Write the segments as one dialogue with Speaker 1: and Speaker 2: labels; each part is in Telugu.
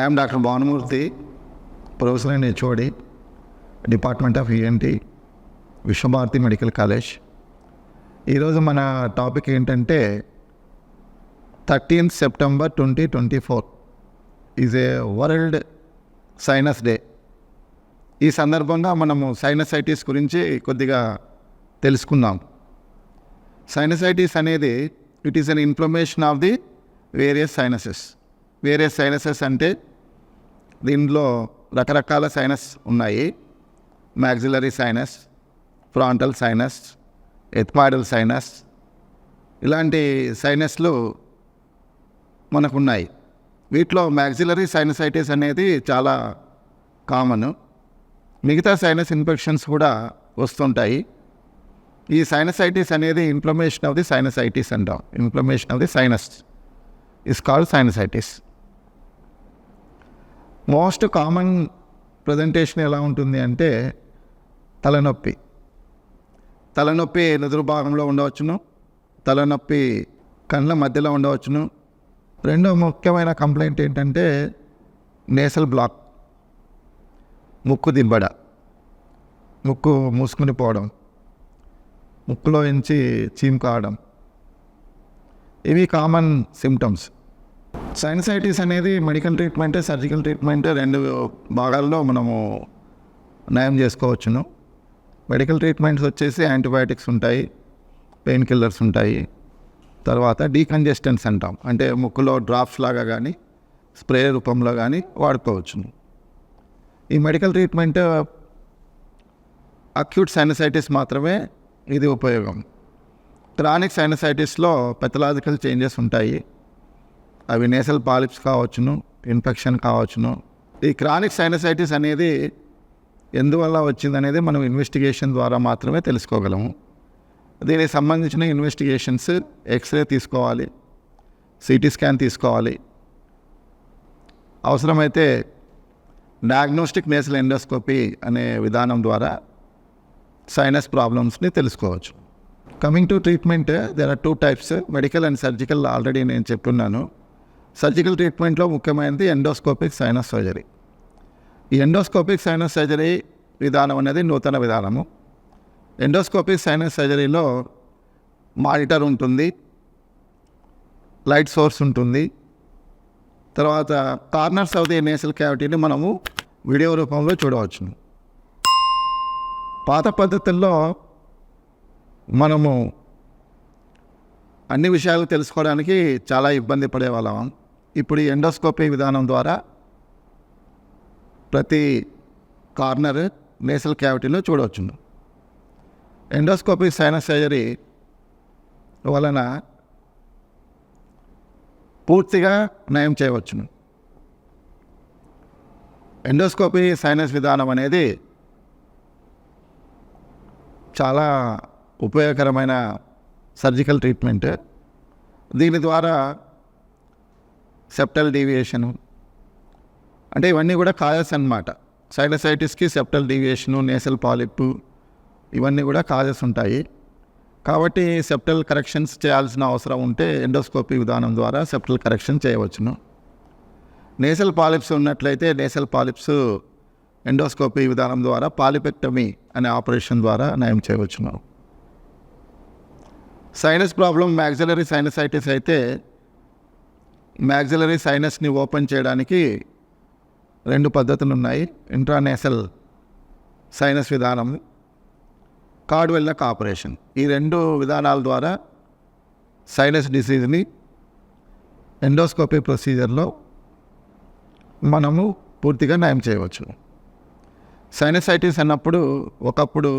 Speaker 1: I am Dr. Bhanumurthy, Professor in HOD, Department of ENT, Vishwabharati Medical College. ఈరోజు మన టాపిక్ ఏంటంటే 13th September 2024 is a world sinus day. ఈ సందర్భంగా మనము సైనసైటిస్ గురించి కొద్దిగా తెలుసుకుందాం. సైనసైటిస్ అనేది it is an inflammation of the various sinuses. Various sinuses అంటే దీనిలో రకరకాల సైనస్ ఉన్నాయి. Maxillary sinus, frontal sinus, ethmoidal sinus, ఇలాంటి సైనస్లు మనకున్నాయి. వీటిలో మ్యాక్సిలరీ సైనసైటిస్ అనేది చాలా కామన్. మిగతా సైనస్ ఇన్ఫెక్షన్స్ కూడా వస్తుంటాయి. ఈ సైనసైటిస్ అనేది ఇన్ఫ్లమేషన్ ఆఫ్ ది సైనసైటిస్ అంటాం. Inflammation of the sinus is called sinusitis. Most common presentation ఎలా ఉంటుంది అంటే తలనొప్పి. తలనొప్పి నుదురు భాగంలో ఉండవచ్చును, తలనొప్పి కళ్ళ మధ్యలో ఉండవచ్చును. రెండో ముఖ్యమైన కంప్లైంట్ ఏంటంటే నేసల్ బ్లాక్, ముక్కు దిబ్బడ, ముక్కు మూసుకుని పోవడం, ముక్కులో నుంచి చీమ్ కావడం, ఇవి కామన్ సిమ్టమ్స్. సైనసైటిస్ అనేది మెడికల్ ట్రీట్మెంట్, సర్జికల్ ట్రీట్మెంట్ రెండు భాగాల్లో మనము నయం చేసుకోవచ్చును. మెడికల్ ట్రీట్మెంట్స్ వచ్చేసి యాంటీబయాటిక్స్ ఉంటాయి, పెయిన్ కిల్లర్స్ ఉంటాయి. తర్వాత డీకంజెస్టెంట్స్ అంటాం, అంటే ముక్కులో డ్రాప్స్ లాగా కానీ స్ప్రే రూపంలో కానీ వాడుకోవచ్చును. ఈ మెడికల్ ట్రీట్మెంట్ అక్యూట్ సైనసైటిస్ మాత్రమే ఇది ఉపయోగం. క్రానిక్ సైనసైటిస్లో పెథలాజికల్ చేంజెస్ ఉంటాయి. అవి నేసల్ పాలిప్స్ కావచ్చును, ఇన్ఫెక్షన్ కావచ్చును. ఈ క్రానిక్ సైనసైటిస్ అనేది ఎందువల్ల వచ్చిందనేది మనం ఇన్వెస్టిగేషన్ ద్వారా మాత్రమే తెలుసుకోగలము. దీనికి సంబంధించిన ఇన్వెస్టిగేషన్స్ ఎక్స్రే తీసుకోవాలి, సిటీ స్కాన్ తీసుకోవాలి. అవసరమైతే డయాగ్నోస్టిక్ నేసల్ ఎండోస్కోపీ అనే విధానం ద్వారా సైనస్ ప్రాబ్లమ్స్ని తెలుసుకోవచ్చు. Coming to treatment, there are two types, medical and surgical. Already నేను చెప్తున్నాను. సర్జికల్ ట్రీట్మెంట్లో ముఖ్యమైనది ఎండోస్కోపిక్ సైనస్ సర్జరీ. ఈ ఎండోస్కోపిక్ సైనస్ సర్జరీ విధానం అనేది నూతన విధానము. ఎండోస్కోపిక్ సైనస్ సర్జరీలో మానిటర్ ఉంటుంది, లైట్ సోర్స్ ఉంటుంది. తర్వాత కార్నర్స్ ఆఫ్ ది నేసల్ క్యావిటీని మనము వీడియో రూపంలో చూడవచ్చు. పాత పద్ధతుల్లో మనము అన్ని విషయాలు తెలుసుకోవడానికి చాలా ఇబ్బంది పడేవాళ్ళం. ఇప్పుడు ఈ ఎండోస్కోపీ విధానం ద్వారా ప్రతి కార్నర్ నేసల్ క్యావిటీలో చూడవచ్చును. ఎండోస్కోపిక్ సైనస్ సర్జరీ వలన పూర్తిగా నయం చేయవచ్చును. ఎండోస్కోపీ సైనస్ విధానం అనేది చాలా ఉపయోగకరమైన సర్జికల్ ట్రీట్మెంట్. దీని ద్వారా సెప్టల్ డీవియేషను, అంటే ఇవన్నీ కూడా కాజెస్ అన్నమాట. సైనసైటిస్కి సెప్టల్ డీవియేషను, నేసల్ పాలిప్, ఇవన్నీ కూడా కాజెస్ ఉంటాయి. కాబట్టి సెప్టల్ కరెక్షన్స్ చేయాల్సిన అవసరం ఉంటే ఎండోస్కోపీ విధానం ద్వారా సెప్టల్ కరెక్షన్ చేయవచ్చును. నేసల్ పాలిప్స్ ఉన్నట్లయితే నేసల్ పాలిప్స్ ఎండోస్కోపీ విధానం ద్వారా పాలిపెక్టమీ అనే ఆపరేషన్ ద్వారా నయం చేయవచ్చును. సైనస్ ప్రాబ్లం మ్యాక్సిలరీ సైనసైటిస్ అయితే మ్యాక్సిలరీ సైనస్ని ఓపెన్ చేయడానికి రెండు పద్ధతులు ఉన్నాయి. ఇంట్రానేసల్ సైనస్ విధానం, కార్డ్వెల్లక్ ఆపరేషన్. ఈ రెండు విధానాల ద్వారా సైనస్ డిసీజ్ని ఎండోస్కోపీ ప్రొసీజర్లో మనము పూర్తిగా నయం చేయవచ్చు. సైనసైటిస్ అన్నప్పుడు ఒకప్పుడు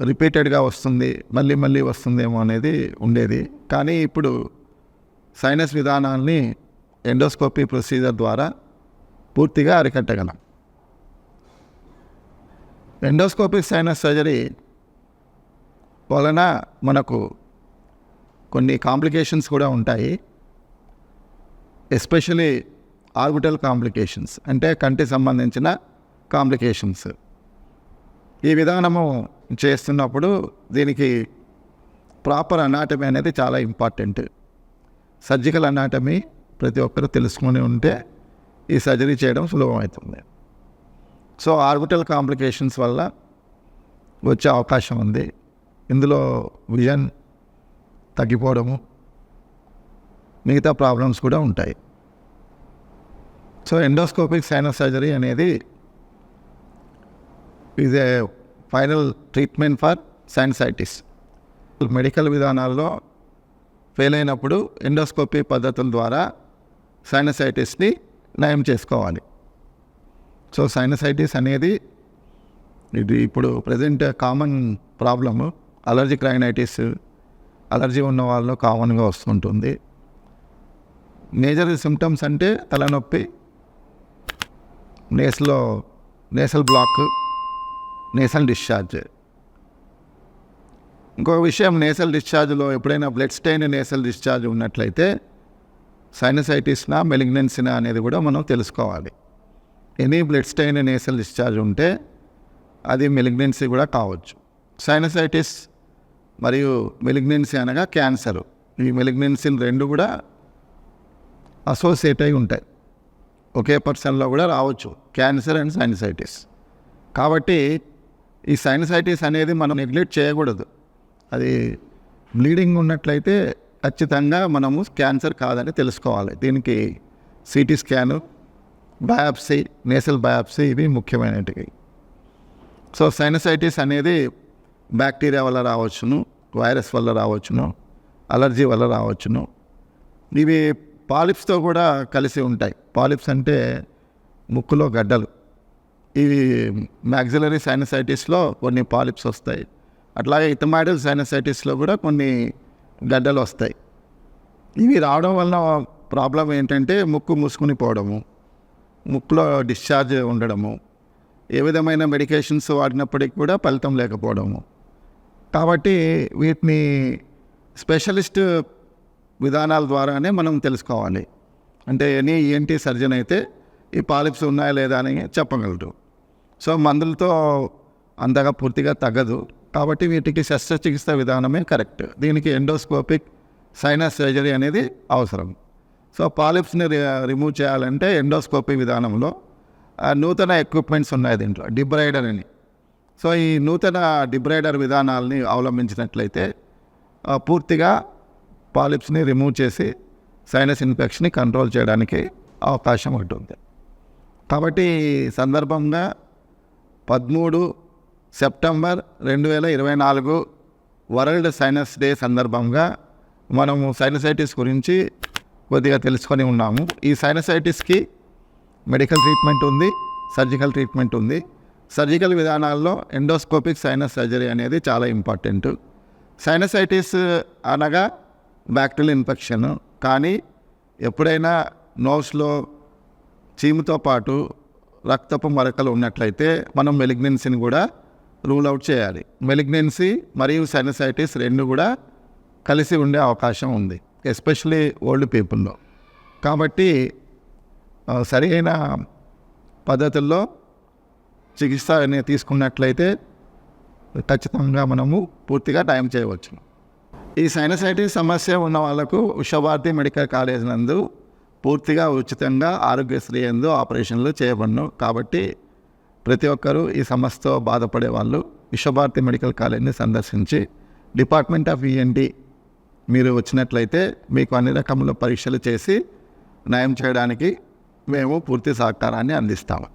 Speaker 1: రిపీటెడ్గా వస్తుంది, మళ్ళీ మళ్ళీ వస్తుందేమో అనేది ఉండేది. కానీ ఇప్పుడు సైనస్ విధానాన్ని ఎండోస్కోపీ ప్రొసీజర్ ద్వారా పూర్తిగా అరికట్టగలం. ఎండోస్కోపిక్ సైనస్ సర్జరీ వలన మనకు కొన్ని కాంప్లికేషన్స్ కూడా ఉంటాయి. ఎస్పెషలీ ఆర్బిటల్ కాంప్లికేషన్స్, అంటే కంటికి సంబంధించిన కాంప్లికేషన్స్. ఈ విధానము చేస్తున్నప్పుడు దీనికి ప్రాపర్ అనాటమీ అనేది చాలా ఇంపార్టెంట్. సర్జికల్ అనాటమీ ప్రతి ఒక్కరు తెలుసుకొని ఉంటే ఈ సర్జరీ చేయడం సులభమవుతుంది. సో ఆర్బిటల్ కాంప్లికేషన్స్ వల్ల వచ్చే అవకాశం ఉంది. ఇందులో విజన్ తగ్గిపోవడము, మిగతా ప్రాబ్లమ్స్ కూడా ఉంటాయి. సో ఎండోస్కోపిక్ సైనస్ సర్జరీ అనేది is a final treatment for sinusitis. Medical విధానాల్లో ఫెయిల్ అయినప్పుడు ఎండోస్కోపీ పద్ధతుల ద్వారా సైనసైటిస్ని నయం చేసుకోవాలి. సో సైనసైటిస్ అనేది ఇది ఇప్పుడు present common problem. Allergic rhinitis, allergy ఉన్న వాళ్ళు కామన్గా వస్తుంటుంది. మేజర్ సిమ్టమ్స్ అంటే తలనొప్పి, నేసల్ బ్లాక్, నేసల్ డిశ్చార్జ్. ఇంకొక విషయం, నేసల్ డిశ్చార్జ్లో ఎప్పుడైనా బ్లడ్ స్టెయిన్ నేసల్ డిశ్చార్జ్ ఉన్నట్లయితే సైనసైటిస్నా మెలిగ్నెన్సీనా అనేది కూడా మనం తెలుసుకోవాలి. Any blood strain nasal discharge ఉంటే అది మెలిగ్నెన్సీ కూడా కావచ్చు. సైనసైటిస్ మరియు మెలిగ్నెన్సీ అనగా క్యాన్సర్. ఈ మెలిగ్నెన్సీలు రెండు కూడా అసోసియేట్ అయి ఉంటాయి. ఒకే పర్సన్లో కూడా రావచ్చు క్యాన్సర్ అండ్ సైనసైటిస్. కాబట్టి ఈ సైనసైటిస్ అనేది మనం నెగ్లెక్ట్ చేయకూడదు. అది బ్లీడింగ్ ఉన్నట్లయితే ఖచ్చితంగా మనము క్యాన్సర్ కాదని తెలుసుకోవాలి. దీనికి city scan, biopsy, nasal biopsy ఇవి ముఖ్యమైనవి. సో సైనసైటిస్ అనేది బ్యాక్టీరియా వల్ల రావచ్చును, వైరస్ వల్ల రావచ్చును, అలర్జీ వల్ల రావచ్చును. ఇవి పాలిప్స్తో కూడా కలిసి ఉంటాయి. పాలిప్స్ అంటే ముక్కులో గడ్డలు. ఇవి మ్యాక్సిలరీ సైనసైటిస్లో కొన్ని పాలిప్స్ వస్తాయి. అట్లాగే ఇథమాయిడల్ సైనసైటిస్లో కూడా కొన్ని గడ్డలు వస్తాయి. ఇవి రావడం వలన ప్రాబ్లం ఏంటంటే ముక్కు మూసుకుని పోవడము, ముక్కులో డిశ్చార్జ్ ఉండడము, ఏ విధమైన మెడికేషన్స్ వాడినప్పటికీ కూడా ఫలితం లేకపోవడము. కాబట్టి వీటిని స్పెషలిస్ట్ విధానాల ద్వారానే మనం తెలుసుకోవాలి. అంటే ఎనీ ఈఎన్టీ సర్జన్ అయితే ఈ పాలిప్స్ ఉన్నాయా లేదా అని చెప్పగలరు. సో మందులతో అంతగా పూర్తిగా తగ్గదు. కాబట్టి వీటికి శస్త్రచికిత్స విధానమే కరెక్ట్. దీనికి ఎండోస్కోపిక్ సైనస్ సర్జరీ అనేది అవసరం. సో పాలిప్స్ని రిమూవ్ చేయాలంటే ఎండోస్కోపీ విధానంలో నూతన ఎక్విప్మెంట్స్ ఉన్నాయి దీంట్లో, డిబ్రైడర్ అని. సో ఈ నూతన డిబ్రైడర్ విధానాలని అవలంబించినట్లయితే పూర్తిగా పాలిప్స్ని రిమూవ్ చేసి సైనస్ ఇన్ఫెక్షన్ని కంట్రోల్ చేయడానికి అవకాశం ఉంటుంది. కాబట్టి సందర్భంగా 13 సెప్టెంబర్ 2024 వరల్డ్ సైనస్ డే సందర్భంగా మనము సైనసైటిస్ గురించి కొద్దిగా తెలుసుకొని ఉన్నాము. ఈ సైనసైటిస్కి మెడికల్ ట్రీట్మెంట్ ఉంది, సర్జికల్ ట్రీట్మెంట్ ఉంది. సర్జికల్ విధానాల్లో ఎండోస్కోపిక్ సైనస్ సర్జరీ అనేది చాలా ఇంపార్టెంట్. సైనసైటిస్ అనగా బ్యాక్టీరియల్ ఇన్ఫెక్షన్. కానీ ఎప్పుడైనా నోస్లో చీముతో పాటు రక్తపు మరకలు ఉన్నట్లయితే మనం మెలిగ్నెన్సీని కూడా రూల్ అవుట్ చేయాలి. మెలిగ్నెన్సీ మరియు సైనసైటిస్ రెండు కూడా కలిసి ఉండే అవకాశం ఉంది, ఎస్పెషలీ ఓల్డ్ పీపుల్లో. కాబట్టి సరైన పద్ధతుల్లో చికిత్స అనేది తీసుకున్నట్లయితే ఖచ్చితంగా మనము పూర్తిగా టైం చేయవచ్చు. ఈ సైనసైటిస్ సమస్య ఉన్న వాళ్ళకు విశ్వభారతి మెడికల్ కాలేజ్ నందు పూర్తిగా ఉచితంగా ఆరోగ్యశ్రీ యందు ఆపరేషన్లు చేయబడను. కాబట్టి ప్రతి ఒక్కరూ ఈ సమస్యతో బాధపడే వాళ్ళు విశ్వభారతి మెడికల్ కాలేజ్ని సందర్శించి డిపార్ట్మెంట్ ఆఫ్ ఈఎన్టీ మీరు వచ్చినట్లయితే మీకు అన్ని రకముల పరీక్షలు చేసి నయం చేయడానికి మేము పూర్తి సహకారాన్ని అందిస్తాము.